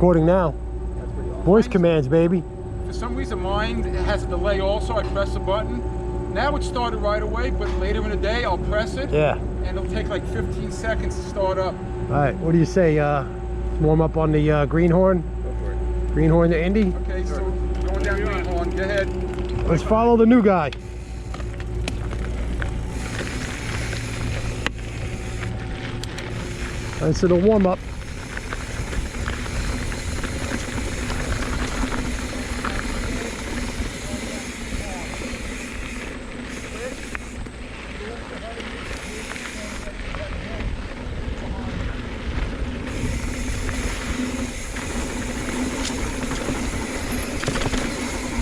recording now. That's pretty awesome. Voice commands, baby. For some reason, mine has a delay also. I press the button. Now it started right away, but later in the day, I'll press it. Yeah. And it'll take like 15 seconds to start up. All right, what do you say? Warm up on the greenhorn? Go for it. Greenhorn to Indy? Okay, so going down Greenhorn, go ahead. Let's follow the new guy. Nice little warm up.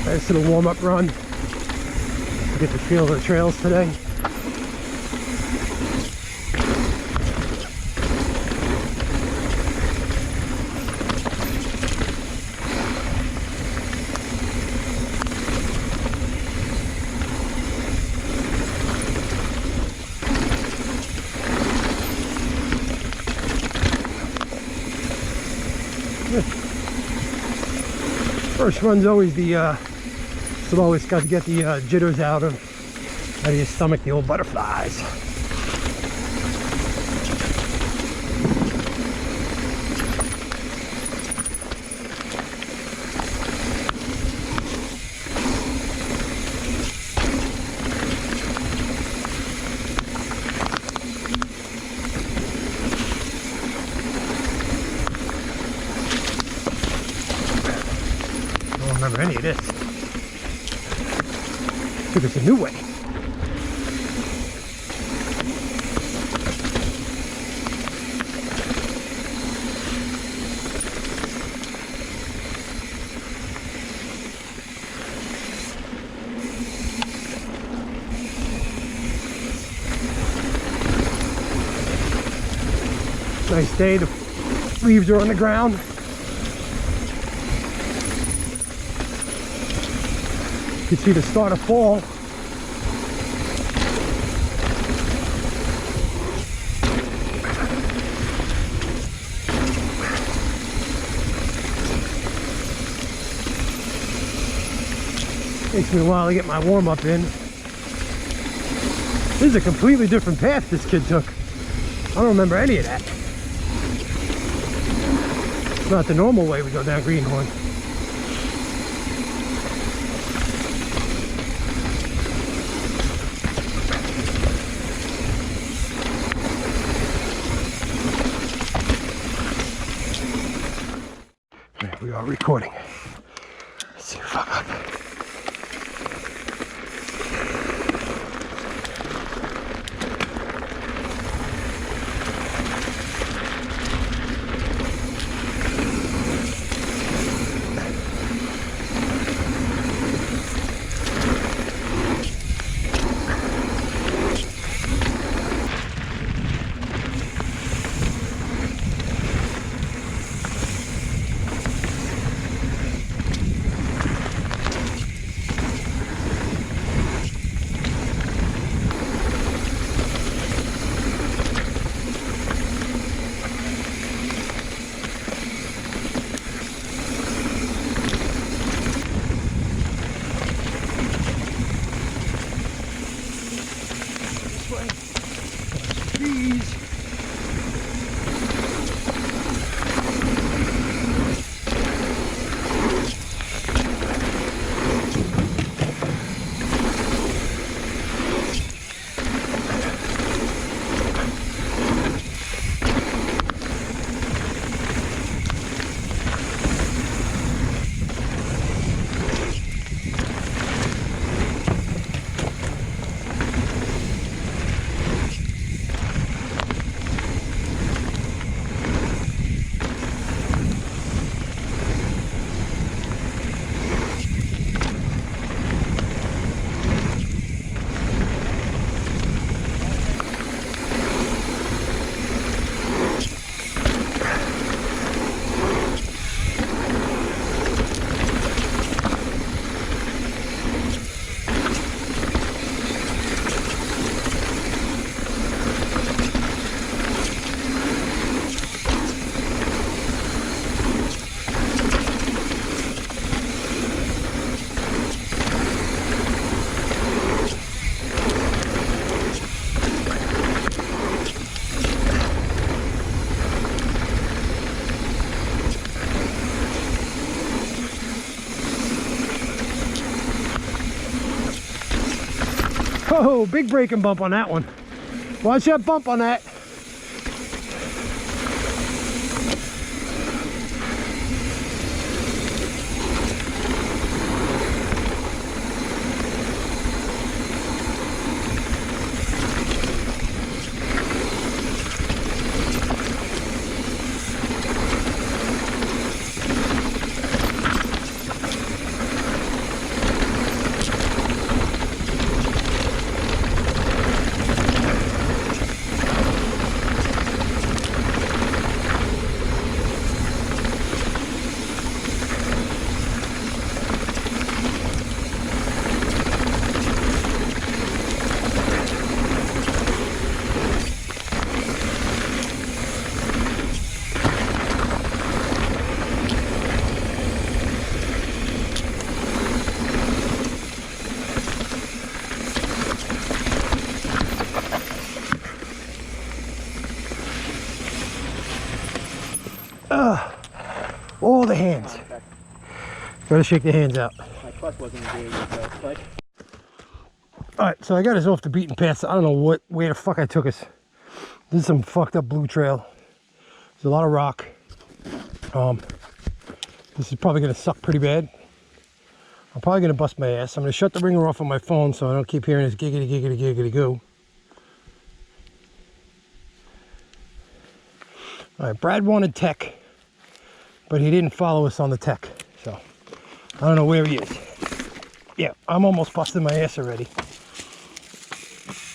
Nice little warm up run. Get the feel of the trails today. First run's always the so always got to get the jitters out of your stomach, the old butterflies. I don't remember any of this. Took us a new way. Nice day, the leaves are on the ground. You can see the start of fall. Takes me a while to get my warm up in. This is a completely different path this kid took. I don't remember any of that. It's not the normal way we go down Greenhorn. We are recording. Let's see if I'm up. Whoa, big braking bump on that one. Watch that bump on that. All the hands. Gotta shake the hands out. My clutch wasn't engaged, so clutch. Alright, so I got us off the beaten path. I don't know where the fuck I took us. This is some fucked up blue trail. There's a lot of rock. This is probably gonna suck pretty bad. I'm probably gonna bust my ass. I'm gonna shut the ringer off on my phone so I don't keep hearing this giggity giggity giggity goo. Alright, Brad wanted tech, but he didn't follow us on the tech, so I don't know where he is. Yeah, I'm almost busting my ass already.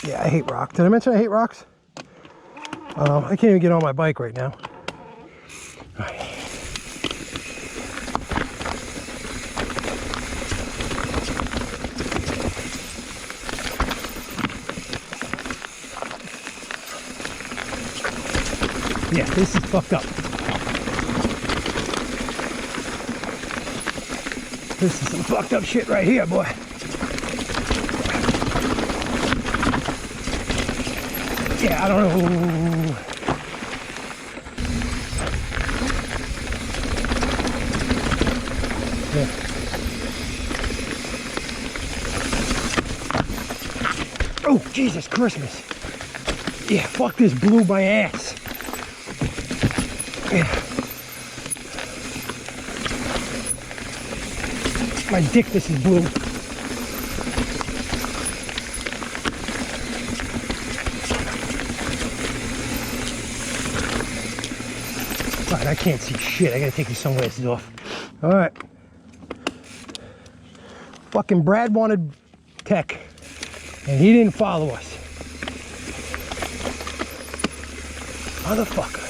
Yeah, I hate rock. Did I mention I hate rocks? I can't even get on my bike right now. All right. Yeah, this is fucked up. This is some fucked up shit right here, boy. Yeah, I don't know. Yeah. Oh, Jesus Christmas. Yeah, fuck this, blew my ass. Yeah. My dick, this is blue. God, I can't see shit. I gotta take these sunglasses off. All right. Fucking Brad wanted tech, and he didn't follow us. Motherfucker.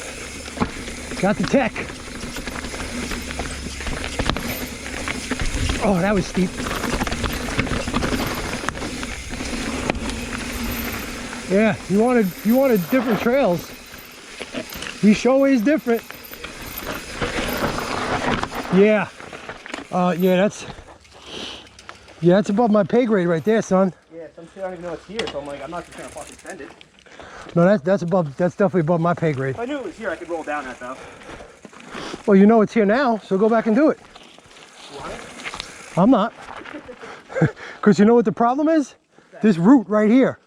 Got the tech. Oh, that was steep. Yeah, you wanted different trails. He sure is different. Yeah. Yeah, that's above my pay grade right there, son. Yeah, some shit I don't even know it's here, so I'm like, I'm not just gonna fucking send it. No, that's definitely above my pay grade. If I knew it was here, I could roll down that though. Well, you know it's here now, so go back and do it. You want it? I'm not. Because you know what the problem is? This root right here.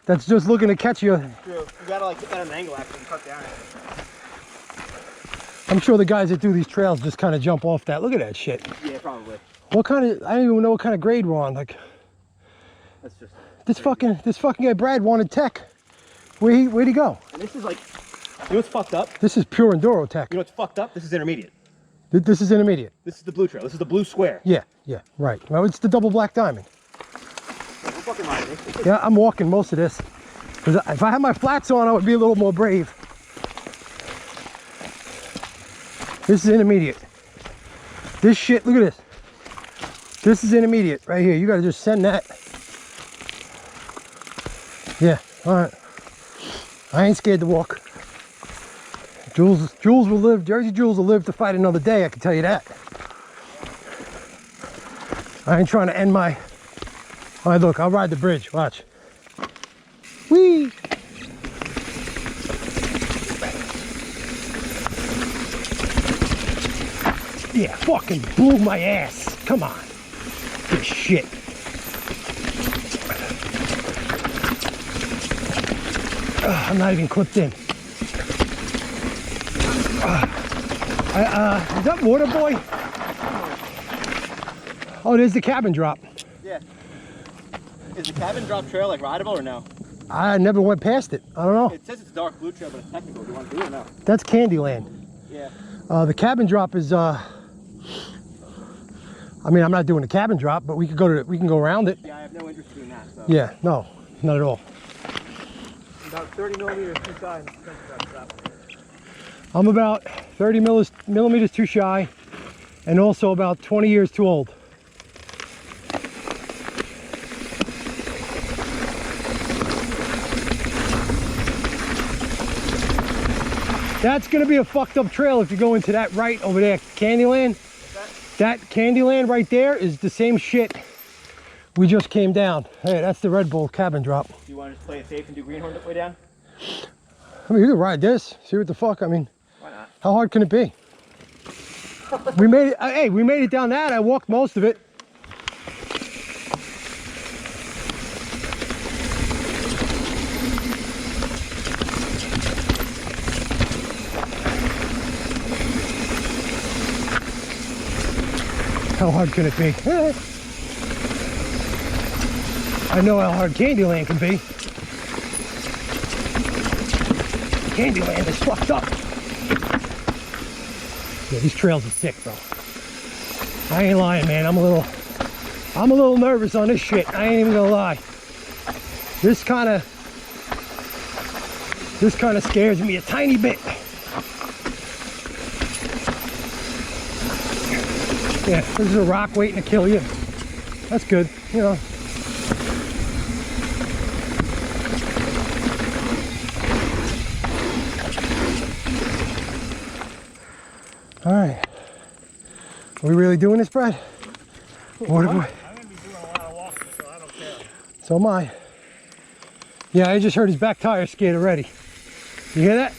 That's just looking to catch you. True. You gotta like get that at an angle actually and cut down it. I'm sure the guys that do these trails just kind of jump off that. Look at that shit. Yeah, probably. What kind of, I don't even know what kind of grade we're on. Like, That's just this fucking guy Brad wanted tech. Where'd he go? And this is like, you know what's fucked up? This is pure enduro tech. You know what's fucked up? This is intermediate. This is intermediate. This is the blue trail. This is the blue square. Yeah, right. Well, it's the double black diamond. Don't fucking mind me. Yeah, I'm walking most of this. Because if I had my flats on, I would be a little more brave. This is intermediate. This shit, look at this. This is intermediate right here. You gotta just send that. Yeah, all right. I ain't scared to walk. Jules will live, Jersey Jules will live to fight another day, I can tell you that. I ain't trying to end my... All right, look, I'll ride the bridge, watch. Whee! Yeah, fucking blew my ass. Come on. Good shit. I'm not even clipped in. Is that Water Boy? Oh, there's the cabin drop. Yeah. Is the cabin drop trail like rideable or no? I never went past it. I don't know. It says it's dark blue trail, but it's technical. Do you want to do it or no? That's Candyland. Yeah. The cabin drop is. I mean, I'm not doing the cabin drop, but we could go to. We can go around it. Yeah, I have no interest in doing that. So. Yeah, no, not at all. About 30 millimeters too shy. I'm about 30 millimeters too shy, and also about 20 years too old. That's gonna be a fucked up trail if you go into that right over there, Candyland. That Candyland right there is the same shit we just came down. Hey, that's the Red Bull cabin drop. Do you want to just play it safe and do Greenhorn way down? I mean, you can ride this, see what the fuck, I mean. Why not? How hard can it be? We made it, hey, we made it down that. I walked most of it. How hard can it be? I know how hard Candyland can be. Candyland is fucked up. Yeah, these trails are sick, bro. I ain't lying, man. I'm a little nervous on this shit. I ain't even gonna lie. This kind of scares me a tiny bit. Yeah, this is a rock waiting to kill you. That's good, you know. All right. Are we really doing this, Brad? What are we? I'm gonna be doing a lot of walking, so I don't care. So am I. Yeah, I just heard his back tire skid already. You hear that?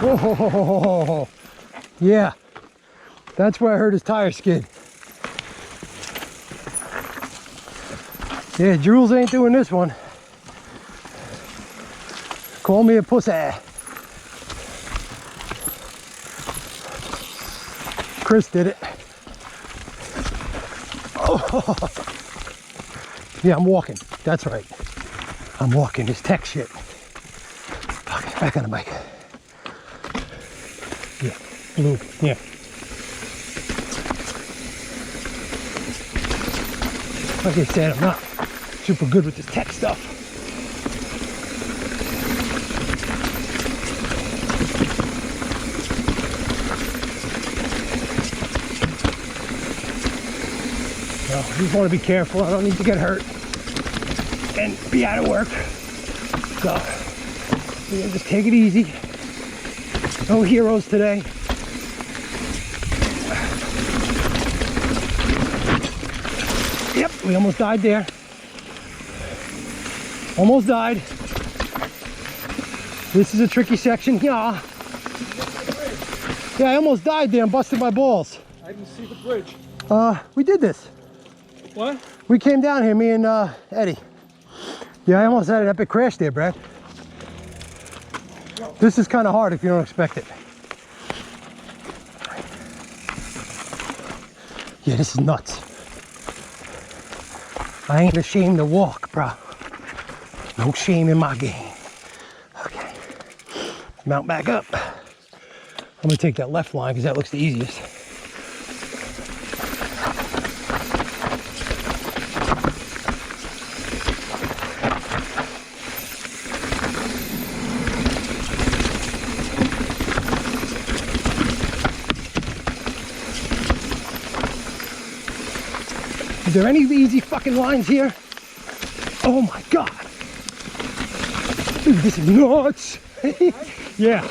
Whoa, yeah, that's where I heard his tire skid. Yeah, Jules ain't doing this one. Call me a pussy. Chris did it. Oh. Yeah, I'm walking. That's right. I'm walking this tech shit. Fuck, back on the bike. Yeah, blue, yeah. Like I said, I'm not super good with this tech stuff. So, I just want to be careful. I don't need to get hurt and be out of work. So, yeah, just take it easy. No heroes today. Yep, we almost died there. Almost died. This is a tricky section. Yeah. Yeah, I almost died there and busted my balls. I didn't see the bridge. We did this. What? We came down here, me and Eddie. Yeah, I almost had an epic crash there, Brad. This is kind of hard if you don't expect it. Yeah, this is nuts. I ain't ashamed to walk, bro. No shame in my game. Okay, mount back up. I'm gonna take that left line because that looks the easiest. Is there any easy fucking lines here? Oh my God. Dude, this is nuts. Yeah.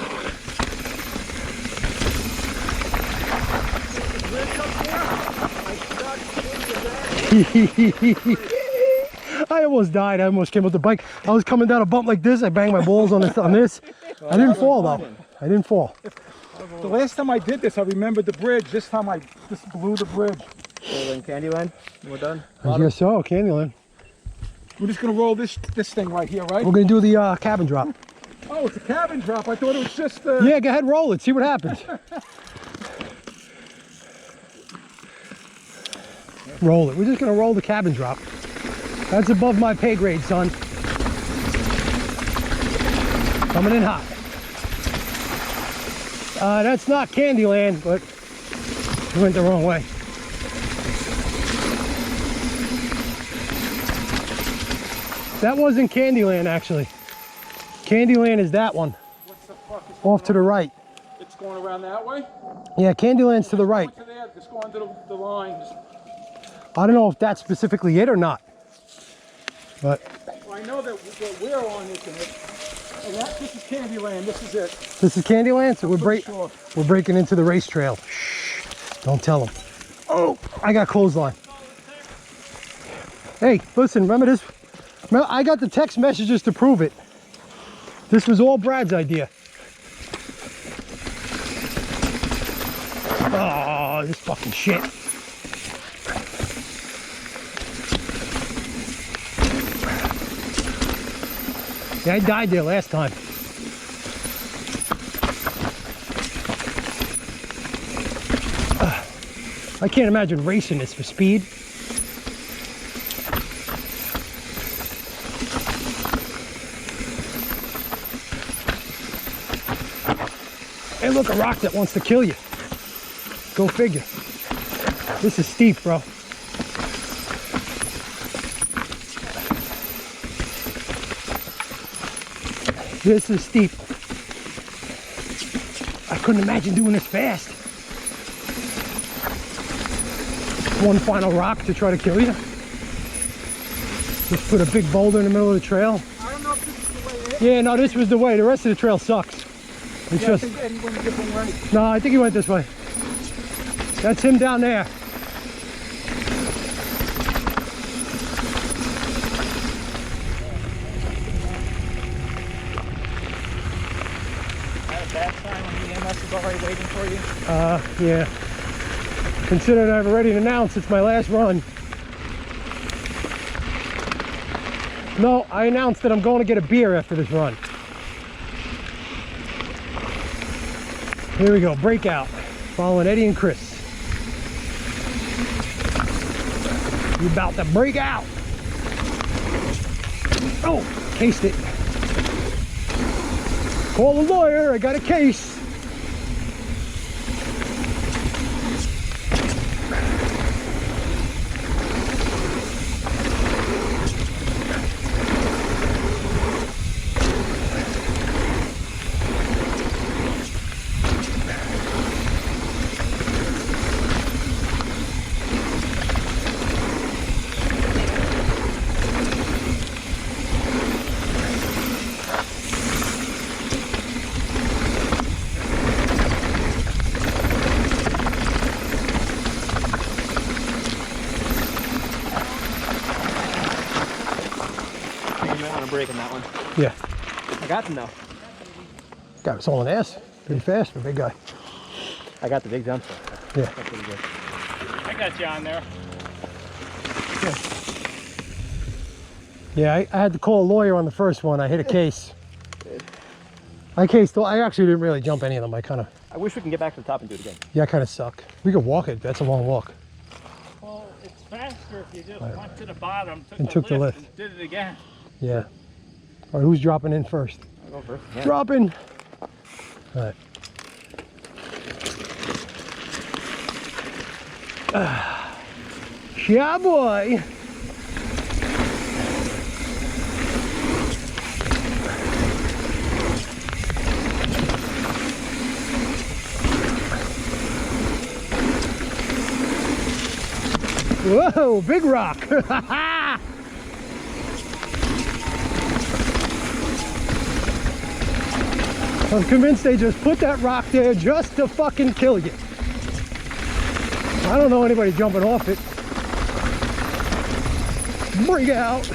I almost died. I almost came up the bike. I was coming down a bump like this. I banged my balls on this. I didn't fall though. I didn't fall. The last time I did this, I remembered the bridge. This time I just blew the bridge. So then Candyland, we're done. I guess so, Candyland. We're just gonna roll this thing right here, right? We're gonna do the cabin drop. Oh, it's a cabin drop. I thought it was just. Yeah, go ahead, roll it. See what happens. Roll it. We're just gonna roll the cabin drop. That's above my pay grade, son. Coming in hot. That's not Candyland, but we went the wrong way. That wasn't Candyland, actually. Candyland is that one. What the fuck is Off to the right. It's going around that way? Yeah, Candyland's to the right. Go to there, just go under the line. I don't know if that's specifically it or not. But Well, I know that we're on, isn't it? And this is Candyland. This is it. this is Candyland, so Sure. we're breaking into the race trail. Shh, don't tell them. Oh, I got clothesline. Hey, listen, remember this? Remember, I got the text messages to prove it. This was all Brad's idea. Oh, this fucking shit. Yeah, I died there last time. I can't imagine racing this for speed. Hey, look, a rock that wants to kill you. Go figure. This is steep, bro. This is steep. I couldn't imagine doing this fast. One final rock to try to kill you. Just put a big boulder in the middle of the trail. I don't know if this is the way it is. Yeah, no, this was the way. The rest of the trail sucks. It's Yeah, just, I think Eddie went a different way. no, I think he went this way. That's him down there. At a bad time when the EMS is already waiting for you. Yeah. Considering I've already announced it's my last run. No, I announced that I'm going to get a beer after this run. Here we go, breakout. Following Eddie and Chris. You about to break out. Oh, cased it. Call a lawyer, I got a case. You might want to break in that one. Yeah, I got them though. got us all an ass. Pretty fast for a big guy. I got the big jump. Yeah. That's pretty good. I got you on there. Yeah, I had to call a lawyer on the first one. I hit a case. I actually didn't really jump any of them. I wish we can get back to the top and do it again. Yeah, I kind of suck. We could walk it. That's a long walk. Well, it's faster if you just went to the bottom, took the lift. and did it again. Yeah. All right, who's dropping in first? I'll go first. Yeah. Dropping. All right. Yeah, boy. Whoa, big rock. I'm convinced they just put that rock there just to fucking kill you. I don't know anybody jumping off it. Break out.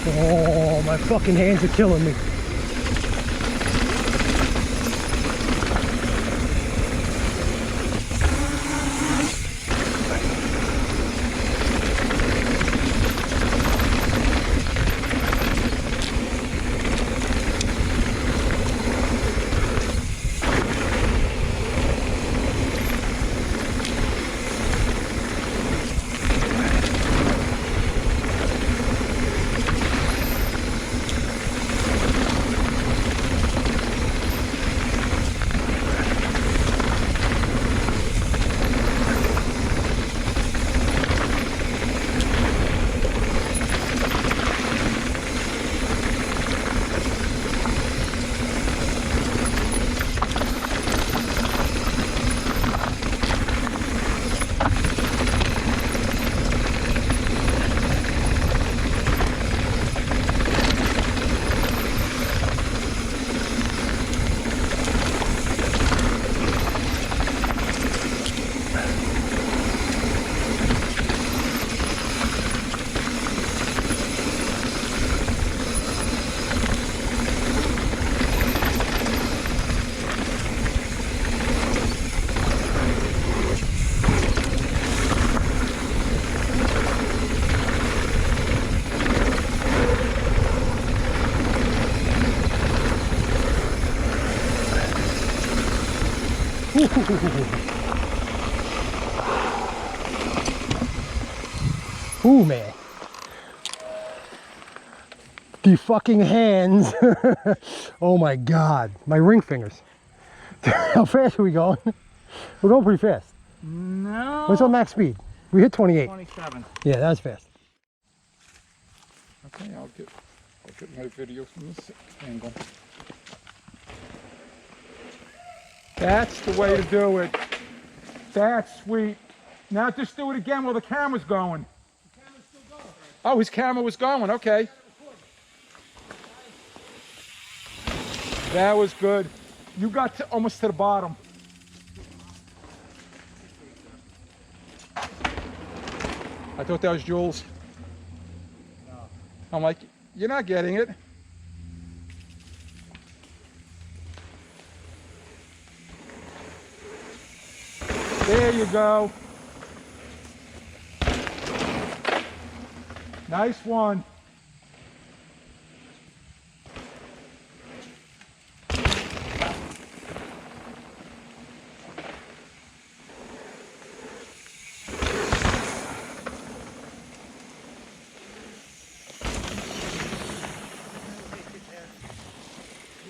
Oh, my fucking hands are killing me. Ooh, man. The fucking hands. Oh my God. My ring fingers. How fast are we going? We're going pretty fast. No. What's our max speed? We hit 28. 27. Yeah, that's fast. Okay, I'll get my video from this angle. That's the way to do it. That's sweet. Now just do it again while the camera's going. The camera's still going. Oh, his camera was going, okay. That was good. You got to almost to the bottom. I thought that was Jules. No. I'm like, you're not getting it. There you go. Nice one.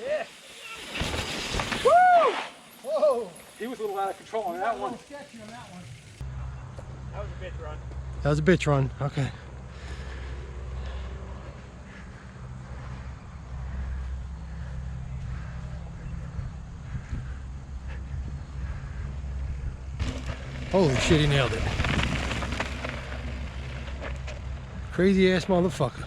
Yeah. Woo! Whoa! He was a little out of control on that one. Sketchy on that one. That was a bitch run. That was a bitch run. Okay. Holy shit, he nailed it. Crazy ass motherfucker.